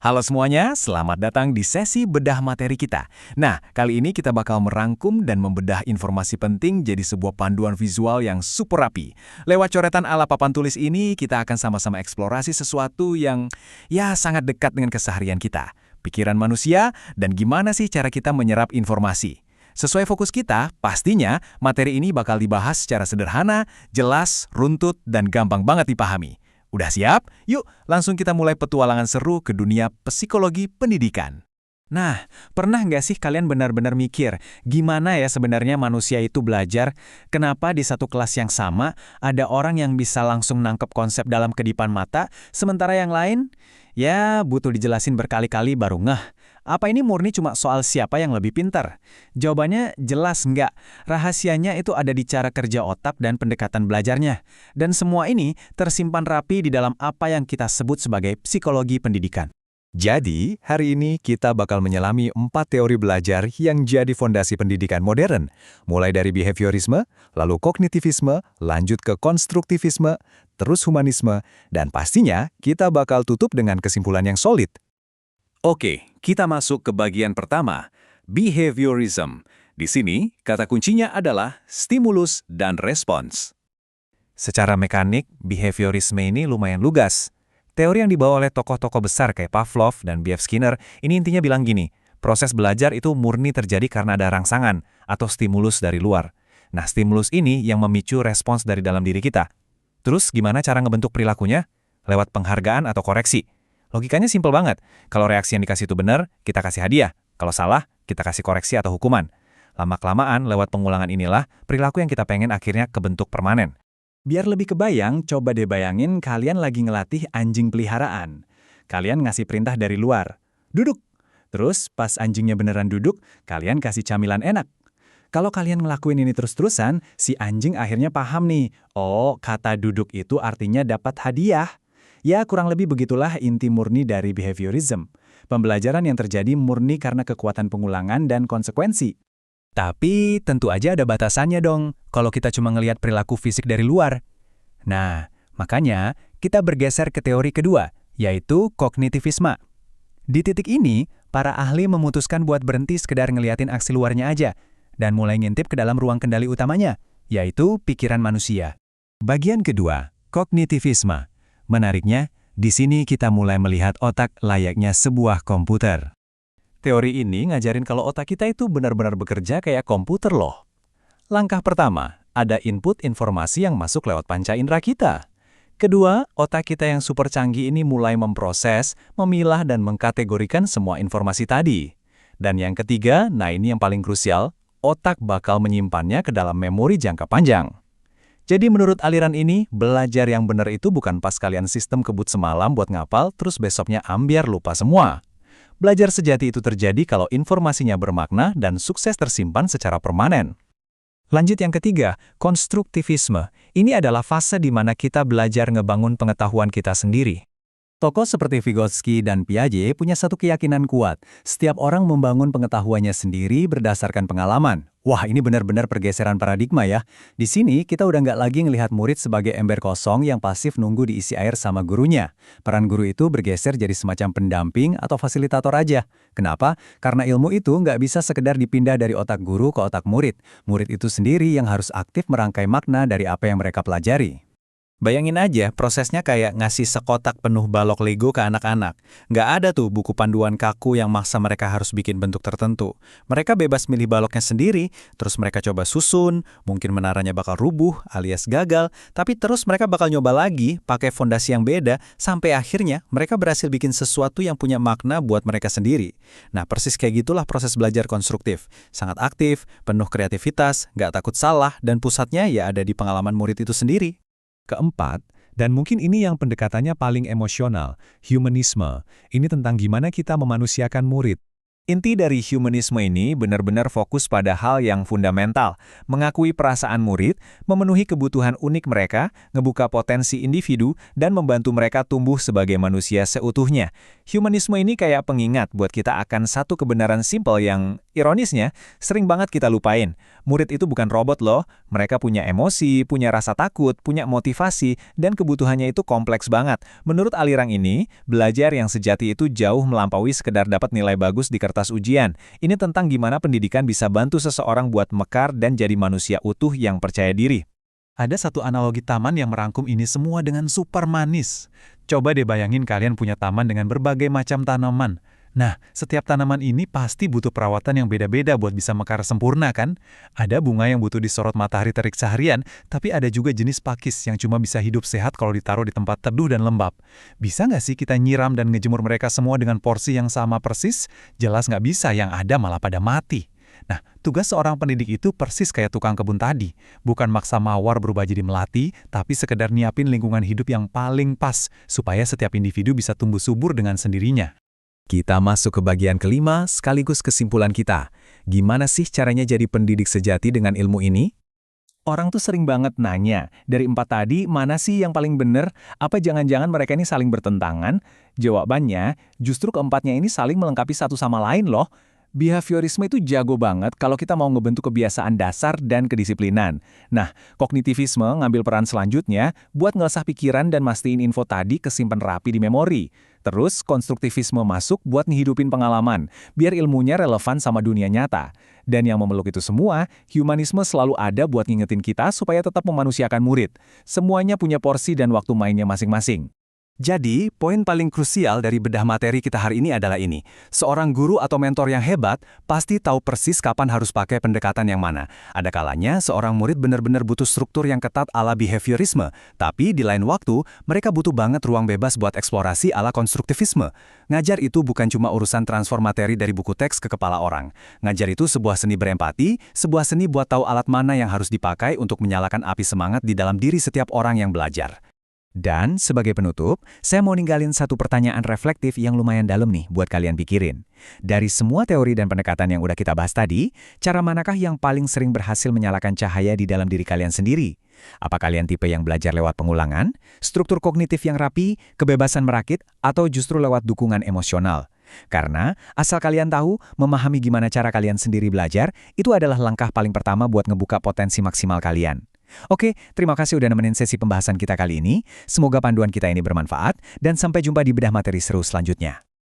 Halo semuanya, selamat datang di sesi bedah materi kita. Nah, kali ini kita bakal merangkum dan membedah informasi penting jadi sebuah panduan visual yang super rapi. Lewat coretan ala papan tulis ini, kita akan sama-sama eksplorasi sesuatu yang sangat dekat dengan keseharian kita. Pikiran manusia dan gimana sih cara kita menyerap informasi. Sesuai fokus kita, pastinya materi ini bakal dibahas secara sederhana, jelas, runtut, dan gampang banget dipahami. Udah siap? Yuk, langsung kita mulai petualangan seru ke dunia psikologi pendidikan. Nah, pernah nggak sih kalian benar-benar mikir, gimana ya sebenarnya manusia itu belajar? Kenapa di satu kelas yang sama, ada orang yang bisa langsung nangkep konsep dalam kedipan mata, sementara yang lain, butuh dijelasin berkali-kali baru ngeh. Apa ini murni cuma soal siapa yang lebih pintar? Jawabannya jelas enggak. Rahasianya itu ada di cara kerja otak dan pendekatan belajarnya. Dan semua ini tersimpan rapi di dalam apa yang kita sebut sebagai psikologi pendidikan. Jadi, hari ini kita bakal menyelami 4 teori belajar yang jadi fondasi pendidikan modern. Mulai dari behaviorisme, lalu kognitivisme, lanjut ke konstruktivisme, terus humanisme, dan pastinya kita bakal tutup dengan kesimpulan yang solid. Oke, kita masuk ke bagian pertama, behaviorism. Di sini, kata kuncinya adalah stimulus dan respons. Secara mekanik, behaviorisme ini lumayan lugas. Teori yang dibawa oleh tokoh-tokoh besar kayak Pavlov dan B.F. Skinner, ini intinya bilang gini, proses belajar itu murni terjadi karena ada rangsangan atau stimulus dari luar. Nah, stimulus ini yang memicu respons dari dalam diri kita. Terus gimana cara ngebentuk perilakunya? Lewat penghargaan atau koreksi. Logikanya simpel banget. Kalau reaksi yang dikasih itu benar, kita kasih hadiah. Kalau salah, kita kasih koreksi atau hukuman. Lama-kelamaan, lewat pengulangan inilah, perilaku yang kita pengen akhirnya kebentuk permanen. Biar lebih kebayang, coba deh bayangin kalian lagi ngelatih anjing peliharaan. Kalian ngasih perintah dari luar. Duduk! Terus, pas anjingnya beneran duduk, kalian kasih camilan enak. Kalau kalian ngelakuin ini terus-terusan, si anjing akhirnya paham nih, oh, kata duduk itu artinya dapat hadiah. Ya, kurang lebih begitulah inti murni dari behaviorism. Pembelajaran yang terjadi murni karena kekuatan pengulangan dan konsekuensi. Tapi tentu aja ada batasannya dong, kalau kita cuma ngelihat perilaku fisik dari luar. Nah, makanya kita bergeser ke teori kedua, yaitu kognitivisme. Di titik ini, para ahli memutuskan buat berhenti sekedar ngeliatin aksi luarnya aja, dan mulai ngintip ke dalam ruang kendali utamanya, yaitu pikiran manusia. Bagian kedua, kognitivisme. Menariknya, di sini kita mulai melihat otak layaknya sebuah komputer. Teori ini ngajarin kalau otak kita itu benar-benar bekerja kayak komputer loh. Langkah pertama, ada input informasi yang masuk lewat panca indera kita. Kedua, otak kita yang super canggih ini mulai memproses, memilah dan mengkategorikan semua informasi tadi. Dan yang ketiga, nah ini yang paling krusial, otak bakal menyimpannya ke dalam memori jangka panjang. Jadi menurut aliran ini, belajar yang benar itu bukan pas kalian sistem kebut semalam buat ngapal, terus besoknya ambiar lupa semua. Belajar sejati itu terjadi kalau informasinya bermakna dan sukses tersimpan secara permanen. Lanjut yang ketiga, konstruktivisme. Ini adalah fase di mana kita belajar ngebangun pengetahuan kita sendiri. Tokoh seperti Vygotsky dan Piaget punya satu keyakinan kuat. Setiap orang membangun pengetahuannya sendiri berdasarkan pengalaman. Wah, ini benar-benar pergeseran paradigma ya. Di sini kita udah nggak lagi ngelihat murid sebagai ember kosong yang pasif nunggu diisi air sama gurunya. Peran guru itu bergeser jadi semacam pendamping atau fasilitator aja. Kenapa? Karena ilmu itu nggak bisa sekedar dipindah dari otak guru ke otak murid. Murid itu sendiri yang harus aktif merangkai makna dari apa yang mereka pelajari. Bayangin aja, prosesnya kayak ngasih sekotak penuh balok Lego ke anak-anak. Nggak ada tuh buku panduan kaku yang maksa mereka harus bikin bentuk tertentu. Mereka bebas milih baloknya sendiri, terus mereka coba susun, mungkin menaranya bakal rubuh alias gagal, tapi terus mereka bakal nyoba lagi, pakai fondasi yang beda, sampai akhirnya mereka berhasil bikin sesuatu yang punya makna buat mereka sendiri. Nah, persis kayak gitulah proses belajar konstruktif. Sangat aktif, penuh kreativitas, nggak takut salah, dan pusatnya ya ada di pengalaman murid itu sendiri. Keempat, dan mungkin ini yang pendekatannya paling emosional, humanisme. Ini tentang gimana kita memanusiakan murid. Inti dari humanisme ini benar-benar fokus pada hal yang fundamental, mengakui perasaan murid, memenuhi kebutuhan unik mereka, ngebuka potensi individu, dan membantu mereka tumbuh sebagai manusia seutuhnya. Humanisme ini kayak pengingat buat kita akan satu kebenaran simpel yang, Ironisnya, sering banget kita lupain. Murid itu bukan robot loh. Mereka punya emosi, punya rasa takut, punya motivasi, dan kebutuhannya itu kompleks banget. Menurut aliran ini, belajar yang sejati itu jauh melampaui sekedar dapat nilai bagus di kertas ujian. Ini tentang gimana pendidikan bisa bantu seseorang buat mekar dan jadi manusia utuh yang percaya diri. Ada satu analogi taman yang merangkum ini semua dengan super manis. Coba deh bayangin kalian punya taman dengan berbagai macam tanaman. Nah, setiap tanaman ini pasti butuh perawatan yang beda-beda buat bisa mekar sempurna kan? Ada bunga yang butuh disorot matahari terik seharian, tapi ada juga jenis pakis yang cuma bisa hidup sehat kalau ditaruh di tempat teduh dan lembab. Bisa nggak sih kita nyiram dan ngejemur mereka semua dengan porsi yang sama persis? Jelas nggak bisa, yang ada malah pada mati. Nah, tugas seorang pendidik itu persis kayak tukang kebun tadi. Bukan maksa mawar berubah jadi melati, tapi sekedar nyiapin lingkungan hidup yang paling pas, supaya setiap individu bisa tumbuh subur dengan sendirinya. Kita masuk ke bagian kelima sekaligus kesimpulan kita. Gimana sih caranya jadi pendidik sejati dengan ilmu ini? Orang tuh sering banget nanya, dari 4 tadi mana sih yang paling bener? Apa jangan-jangan mereka ini saling bertentangan? Jawabannya, justru keempatnya ini saling melengkapi satu sama lain loh. Behaviorisme itu jago banget kalau kita mau ngebentuk kebiasaan dasar dan kedisiplinan. Nah, kognitivisme ngambil peran selanjutnya buat ngelasah pikiran dan mastiin info tadi kesimpan rapi di memori. Terus, konstruktivisme masuk buat ngehidupin pengalaman, biar ilmunya relevan sama dunia nyata. Dan yang memeluk itu semua, humanisme selalu ada buat ngingetin kita supaya tetap memanusiakan murid. Semuanya punya porsi dan waktu mainnya masing-masing. Jadi, poin paling krusial dari bedah materi kita hari ini adalah ini. Seorang guru atau mentor yang hebat pasti tahu persis kapan harus pakai pendekatan yang mana. Ada kalanya seorang murid benar-benar butuh struktur yang ketat ala behaviorisme, tapi di lain waktu, mereka butuh banget ruang bebas buat eksplorasi ala konstruktivisme. Ngajar itu bukan cuma urusan transfer materi dari buku teks ke kepala orang. Ngajar itu sebuah seni berempati, sebuah seni buat tahu alat mana yang harus dipakai untuk menyalakan api semangat di dalam diri setiap orang yang belajar. Dan sebagai penutup, saya mau ninggalin satu pertanyaan reflektif yang lumayan dalam nih buat kalian pikirin. Dari semua teori dan pendekatan yang udah kita bahas tadi, cara manakah yang paling sering berhasil menyalakan cahaya di dalam diri kalian sendiri? Apa kalian tipe yang belajar lewat pengulangan, struktur kognitif yang rapi, kebebasan merakit, atau justru lewat dukungan emosional? Karena, asal kalian tahu, memahami gimana cara kalian sendiri belajar, itu adalah langkah paling pertama buat ngebuka potensi maksimal kalian. Oke, terima kasih udah nemenin sesi pembahasan kita kali ini. Semoga panduan kita ini bermanfaat, dan sampai jumpa di bedah materi seru selanjutnya.